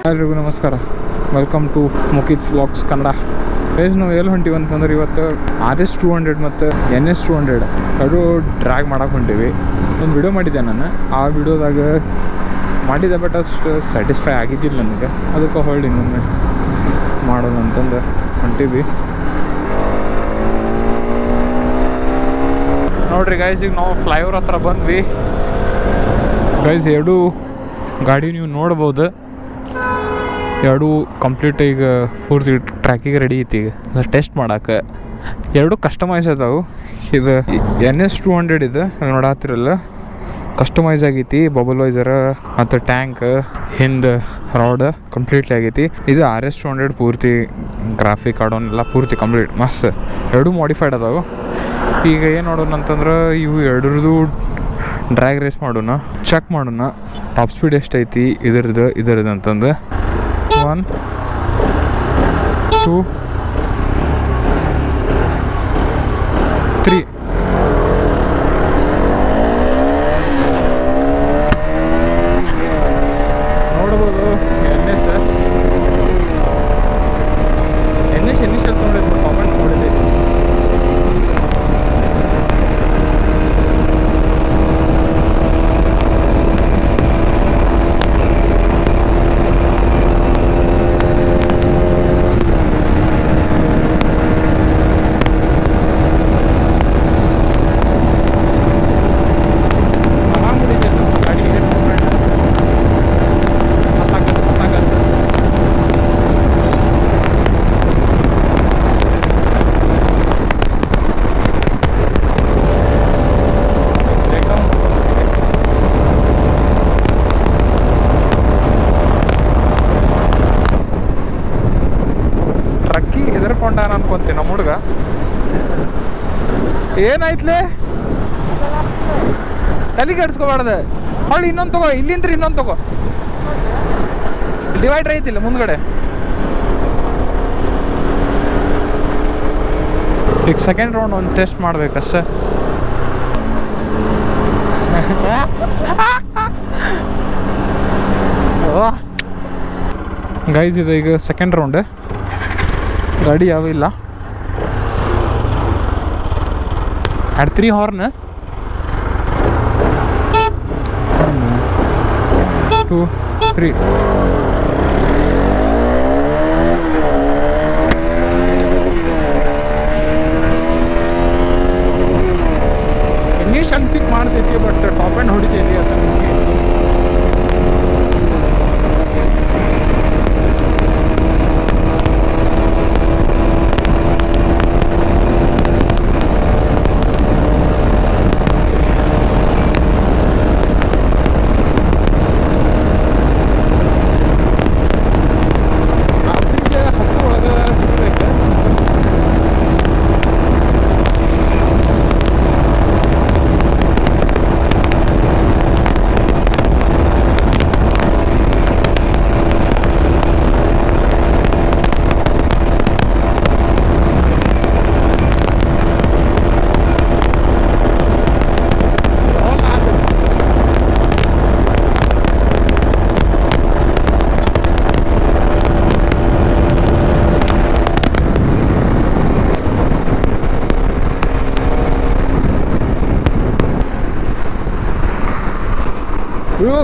ಎಲ್ರಿಗೂ ನಮಸ್ಕಾರ. Welcome to Mukit vlogs Kannada. Guys ನಾವು ಎಲ್ಲಿ ಹೊಂಟೀವಿ ಅಂತಂದ್ರೆ ಇವತ್ತು RS 200 ಮತ್ತು NS 200 ಎರಡು ಡ್ರ್ಯಾಗ್ ಮಾಡಕ್ಕೆ ಹೊಂಟೀವಿ. ಒಂದು ವಿಡಿಯೋ ಮಾಡಿದ್ದೆ ನಾನು. ಆ ವಿಡಿಯೋದಾಗ ಮಾಡಿದ್ದೆ, ಬಟ್ ಅಷ್ಟು ಸ್ಯಾಟಿಸ್ಫೈ ಆಗಿದ್ದಿಲ್ಲ ನನಗೆ. ಅದಕ್ಕೆ ಹೊಳ್ಳಿ ಇನ್ನೊಮ್ಮೆ ಮಾಡೋಣ ಅಂತಂದು ಹೊಂಟೀವಿ. ನೋಡ್ರಿ ಗೈಸ್, ಈಗ ನಾವು ಫ್ಲೈಓವರ್ ಹತ್ರ ಬಂದ್ವಿ. ಗೈಸ್ ಎರಡು ಗಾಡಿ ನೀವು ನೋಡ್ಬೋದು, ಎರಡು ಕಂಪ್ಲೀಟ್ ಈಗ ಪೂರ್ತಿ ಟ್ರ್ಯಾಕಿಗೆ ರೆಡಿ ಐತಿ. ಈಗ ಟೆಸ್ಟ್ ಮಾಡೋಕೆ ಎರಡು ಕಸ್ಟಮೈಸ್ ಅದಾವೆ. ಇದು NS 200 ಇದು ನೋಡತ್ತಿರಲ್ಲ, ಕಸ್ಟಮೈಸ್ ಆಗೈತಿ. ಬಬಲ್ ವೈಸರ್ ಮತ್ತು ಟ್ಯಾಂಕ್ ಹಿಂದೆ ರಾಡ್ ಕಂಪ್ಲೀಟ್ಲಿ ಆಗೈತಿ. ಇದು RS 200 ಪೂರ್ತಿ ಗ್ರಾಫಿಕ್ ಆಡೋನೆಲ್ಲ ಪೂರ್ತಿ ಕಂಪ್ಲೀಟ್ ಮಸ್ತ್. ಎರಡು ಮಾಡಿಫೈಡ್ ಅದಾವೆ. ಈಗ ಏನು ನೋಡೋಣ ಅಂತಂದ್ರೆ ಇವು ಎರಡರದು ಡ್ರ್ಯಾಗ್ ರೇಸ್ ಮಾಡೋಣ, ಚೆಕ್ ಮಾಡೋಣ ಟಾಪ್ ಸ್ಪೀಡ್ ಎಷ್ಟೈತಿ ಇದರದ್ದು ಅಂತಂದು. 1 2 3 ನೋಡ್ಬೋದು. NS ಇನಿಷಿಯಲ್ ನೋಡಿದ್ರು, ಕಾಮೆಂಟ್ ನೋಡಿದ್ದೆ. ನಾನು ಅನ್ಕೊಂತೀನಿ ನಮ್ಮ ಹುಡುಗ. ಏನಾಯ್ತಲೇ, ತಲೆಗೆ ಅಡ್ಸ್ಕೊಬಾರ್ದು. ಹೊಳ್ಳಿ ಇನ್ನೊಂದು ತಗೋ, ಇಲ್ಲಿಂದ ಇನ್ನೊಂದು ತಗೋ. ಡಿವೈಡರ್ ಐತಿಲ್ಲ ಮುಂದ್ಗಡೆ. ಈಗ ಸೆಕೆಂಡ್ ರೌಂಡ್ ಒಂದು ಟೆಸ್ಟ್ ಮಾಡ್ಬೇಕಷ್ಟೆ. ಗೈಸ್ ಇದು ಈಗ ಸೆಕೆಂಡ್ ರೌಂಡ್. ಗಾಡಿ ಯಾವ ಇಲ್ಲ. ಅಟ್ 3 ಹಾರ್ನ್ 2 3 ಇನಿಷಿಯಲ್ ಪಿಕ್ ಮಾಡ್ತೈತಿ, ಬಟ್ ಟಾಪ್ ಎಂಡ್ ಹೊಡಿತೈತಿ ಅಂತ ನನಗೆ.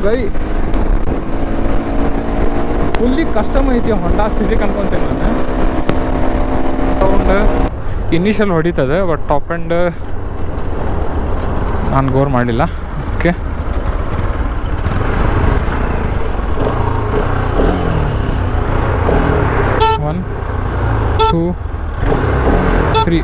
ಗೈ ಫುಲ್ಲಿ ಕಸ್ಟಮ್ ಐತಿ. ಹೊಂಡಾ ಸಿವಿಕ್ ಅನ್ಕೊಂತೇನೆ ನಾನು. ಒಂದು ಇನಿಷಿಯಲ್ ಹೊಡಿತದೆ, ಬಟ್ ಟಾಪ್ ಎಂಡ್ ನಾನು ಗೋರ್ ಮಾಡಿಲ್ಲ. ಓಕೆ, ಒನ್ 2 3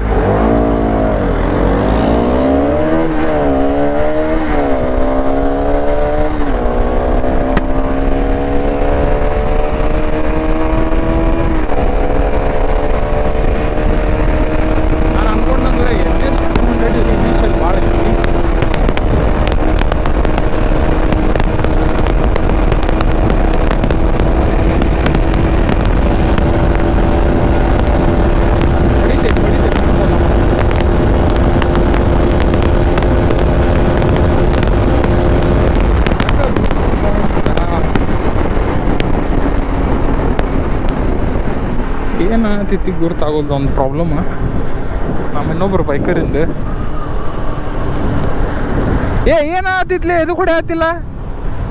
ಹೊಡಿತೈತೆ ಏನತ್ತಿತ್ತಿಗೆ ಗುರ್ತಾಗೋದು ಒಂದು ಪ್ರಾಬ್ಲಮ್. ನಮ್ಮ ಇನ್ನೊಬ್ರು ಬೈಕರಿಂದ ಏನಾಗ್ತಿತ್ಲೆ, ಎದು ಹೊಡೆಯತ್ತಿಲ್ಲ,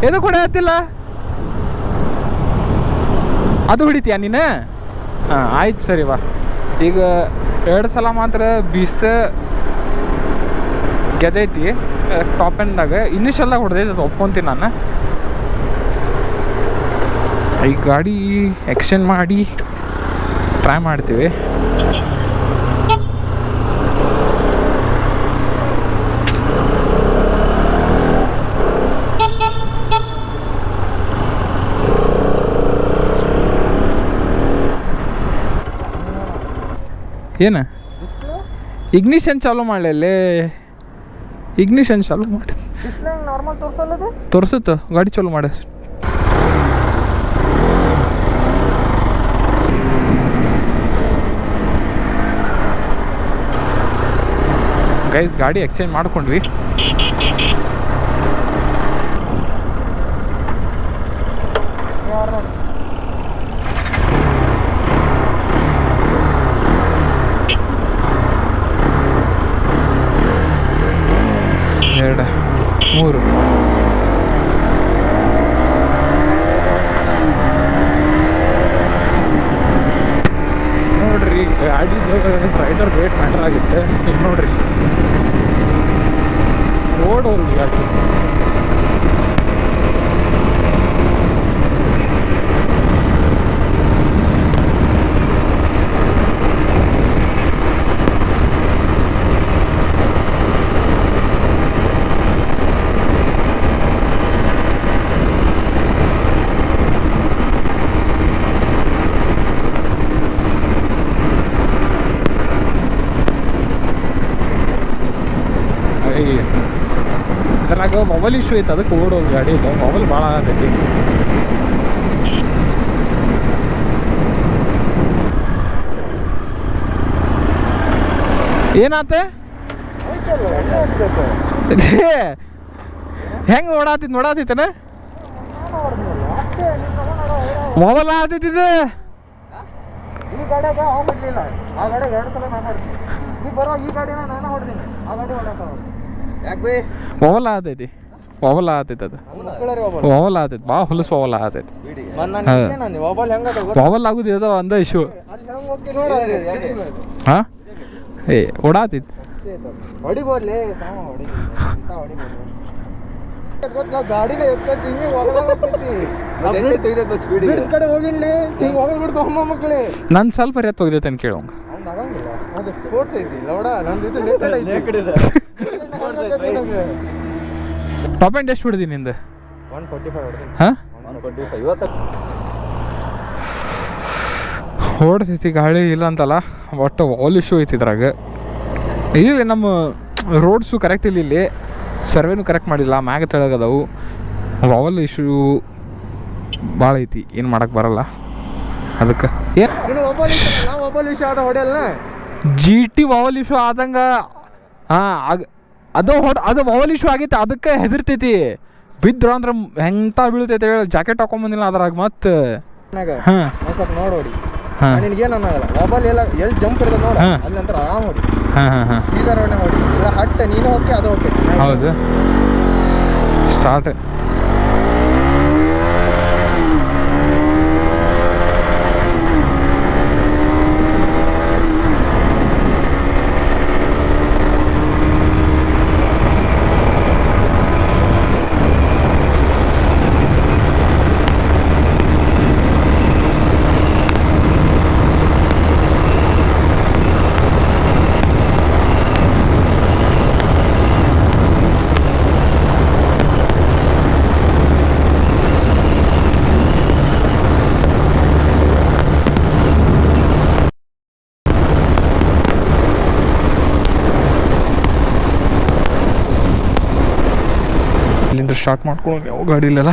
ಎದು ಹೊಡೆಯತ್ತಿಲ್ಲ, ಅದು ಹೊಡಿತೀಯ ನೀನು? ಹಾಂ ಆಯ್ತು ಸರಿ ಬಾ. ಈಗ 2 ಸಲ ಮಾತ್ರ ಬೀಸ್ತ ಗೆದೈತಿ ಟಾಪ್ ಎಂಡ್ದಾಗ. ಇನಿಷಿಯಲ್ದಾಗ ಹೊಡೆದೈತಿ, ಅದು ಒಪ್ಕೊಂತೀನಿ ನಾನು. ಈ ಗಾಡಿ ಎಕ್ಸ್ಚೇಂಜ್ ಮಾಡಿ ಟ್ರೈ ಮಾಡ್ತೀವಿ. ಏನು ಇಗ್ನಿಷನ್ ಚಾಲೂ ಮಾಡಲೇ? ಇಗ್ನಿಷನ್ ಚಾಲೂ ಮಾಡಿ ನಾರ್ಮಲ್ ತೋರಿಸಲ್ಲದು ತೋರಿಸುತ್ತ ಗಾಡಿ ಚಾಲೂ ಮಾಡ. ಗೈಸ್ ಗಾಡಿ ಎಕ್ಸ್ಚೇಂಜ್ ಮಾಡ್ಕೊಂಡ್ವಿ. ಎರಡು ಮೂರು ನೋಡ್ರಿ, ಗಾಡಿ ರೈಡರ್ ವೇಟ್ ಮ್ಯಾಟರ್ ಆಗುತ್ತೆ. ಈಗ ನೋಡ್ರಿ ಓಡೋಲ್ರಿ ಗಾಡಿ. ಇದ್ರಾಗ ಮೊಬೈಲ್ ಇಶ್ಯೂ ಐತೆ, ಅದಕ್ಕೆ ಓಡೋದು ಗಾಡಿ ಇಲ್ಲ. ಮೊಬೈಲ್ ಭಾಳ ಆಗೈತಿ. ಏನಾತ? ಹೆಂಗೆ ನೋಡಾತಿತ್ತನ? ಮೊಬೈಲ್ ಆತಿದ್ದಿದೆ ಈ ಗಾಡಿಯಾಗ ಅವ ಬಿಡ್ಲಿಲ್ಲ. ಆ ಗಾಡಿಯಾಗ 2 ಸಲ ನಾನು ಹೊಡ್ತೀನಿ. ಈ ಬರೋ ಈ ಗಾಡಿನ ನಾನು ಹೊಡ್ತೀನಿ, ಆ ಗಾಡಿ ಹೊಡ್ಯಾಕ ಯಾಕೆ ಬೈ? ಮೊಬೈಲ್ ಆತೈತಿ, ಮೊಬೈಲ್ ಆತೈತಿ, ಅದು ಮೊಬೈಲ್ ಆತೈತಿ, ಭಾಳ ಹೊಲಸು ಮೊಬೈಲ್ ಆತೈತಿ. ಮೊಬೈಲ್ ಆಗುದು ಇದಾವ ಅಂದ ಇಶ್ಯೂ. ಹಾಂ ಓಡಾತೈತಿ. ಹೊಡಿಬೋದ್ಲಿ ಗಾಡಿನ ಎತ್ತೀವಿ ಕಡೆ ಹೋಗಿರ್ಲಿ ಹಿಂಗೆ ಹೋಗ್ಬಿಡ್ತು ಅಮ್ಮ ಮಕ್ಕಳೇ. ನನ್ನ ಸ್ವಲ್ಪ ರೆತ್ ಹೋಗಿದೈತೆ ಅಂತ ಕೇಳೋಂಗ. ಅವ್ನು ಆಗಂಗಿಲ್ಲ, ಅದು ಸ್ಪೋರ್ಟ್ಸ್ ಐತಿ ಲೌಡ. ನಂದು ಇದು ಟಾಪ್ ಎಂಡ್ ಎಷ್ಟು ಬಿಡ್ದಿ ನಿಂದು? 145 ಹೊಡ್ತೀನಿ. ಹಾಂ 145 ಇವತ್ತು ಓಡ್ತೈತಿ ಗಾಳಿ, ಇಲ್ಲ ಅಂತಲ್ಲ. ಒಟ್ಟು ವಾಲ್ ಇಶ್ಯೂ ಐತಿ ಇದ್ರಾಗ. ಇಲ್ಲಿ ನಮ್ಮ ರೋಡ್ಸು ಕರೆಕ್ಟ್ ಇಲ್ಲ, ಇಲ್ಲಿ ಸರ್ವೇನು ಕರೆಕ್ಟ್ ಮಾಡಿಲ್ಲ, ಮ್ಯಾಗ ತೆಳಗದವು. ವಾಲ್ ಇಶ್ಯೂ ಭಾಳ ಐತಿ, ಏನು ಮಾಡಕ್ಕೆ ಬರಲ್ಲ. ಅದಕ್ಕೆ ಮೊಬೈಲ್ ವಿಷಯ ಆದ ಹೊಡೆಯಲ್ಲ. GT ವಾವಲ್ ಇಶ್ಯೂ ಆದಂಗೆ ಹಾಂ ಅದು ವಾವಲ್ ಇಶ್ಯೂ ಆಗೈತಿ, ಅದಕ್ಕೆ ಹೆದರ್ತೈತಿ. ಬಿದ್ರ ಅಂದ್ರೆ ಹೆಂತ ಬೀಳ್ತೈತೆ ಹೇಳಿ ಜಾಕೆಟ್ ಹಾಕೊಂಬಂದಿಲ್ಲ ಅದ್ರಾಗ. ಮತ್ತೆ ಹಾಂ ಸ್ವಲ್ಪ ನೋಡಿ ಹಾಂ ನಿನಗೇನು ಅನ್ನೋಲ್ಲ. ಮೊಬೈಲ್ ಎಲ್ಲ ಎಲ್ಲಿ ಜಂಪ್ ಇರ್ತದೆ ನೋಡಿ, ಅಲ್ಲಿ ನಂತರ ಆರಾಮ್ ಹೊಡಿ. ಹಾಂ ಹಾಂ ಹಾಂ ಸೀದಾ ರೋಡ್ನಾಗ ಹೊಡಿ. ಇಲ್ಲ ಹಟ್ಟ ನೀನು ಓಕೆ ಅದು ಓಕೆ. ಹೌದು ಸ್ಟಾರ್ಟ್. ಇಲ್ಲಿಂದ ಸ್ಟಾರ್ಟ್ ಮಾಡ್ಕೊಂಡು ಯಾವ ಗಾಡಿ ಇಲ್ಲಲ್ಲ.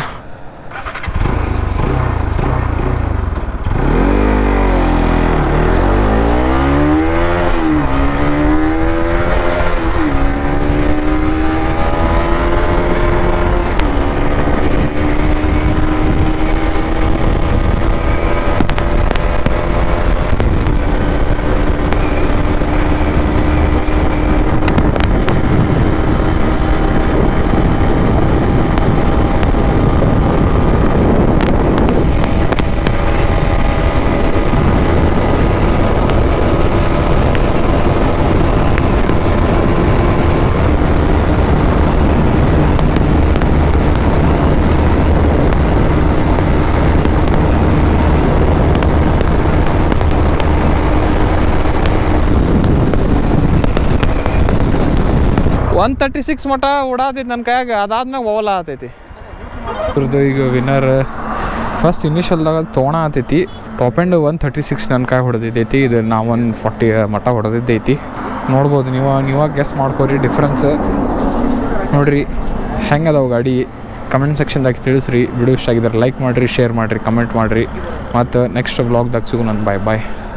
136 ಮಟ ಓಡಾತೈತಿ ನನ್ನ ಕೈಯಾಗ, ಅದಾದ್ಮೇಲೆ ಓವಲ ಆತೈತಿ. ಇವ್ರದ್ದು ಈಗ ವಿನ್ನರ್ ಫಸ್ಟ್ ಇನಿಷಿಯಲ್ದಾಗ ತೊಗೊಳ ಆತೈತಿ. ಟಾಪ್ ಆ್ಯಂಡ್ 136 ನನ್ನ ಕೈ ಹೊಡೆದಿದ್ದೈತಿ. ಇದು ನಾವು 140 ಮಟ ಹೊಡೆದಿದ್ದೈತಿ. ನೋಡ್ಬೋದು ನೀವಾಗ ಗೆಸ್ ಮಾಡ್ಕೋರಿ ಡಿಫ್ರೆನ್ಸ್ ನೋಡಿರಿ ಹೆಂಗೆ ಅದಾವೆ ಗಾಡಿ. ಕಮೆಂಟ್ ಸೆಕ್ಷನ್ದಾಗ ತಿಳಿಸ್ರಿ. ವಿಡಿಯೋ ಇಷ್ಟ ಆಗಿದ್ರೆ ಲೈಕ್ ಮಾಡಿರಿ, ಶೇರ್ ಮಾಡಿರಿ, ಕಮೆಂಟ್ ಮಾಡಿರಿ. ಮತ್ತು ನೆಕ್ಸ್ಟ್ ವ್ಲಾಗ್ದಾಗ ಸಿಗು. ನನ್ನ ಬಾಯ್.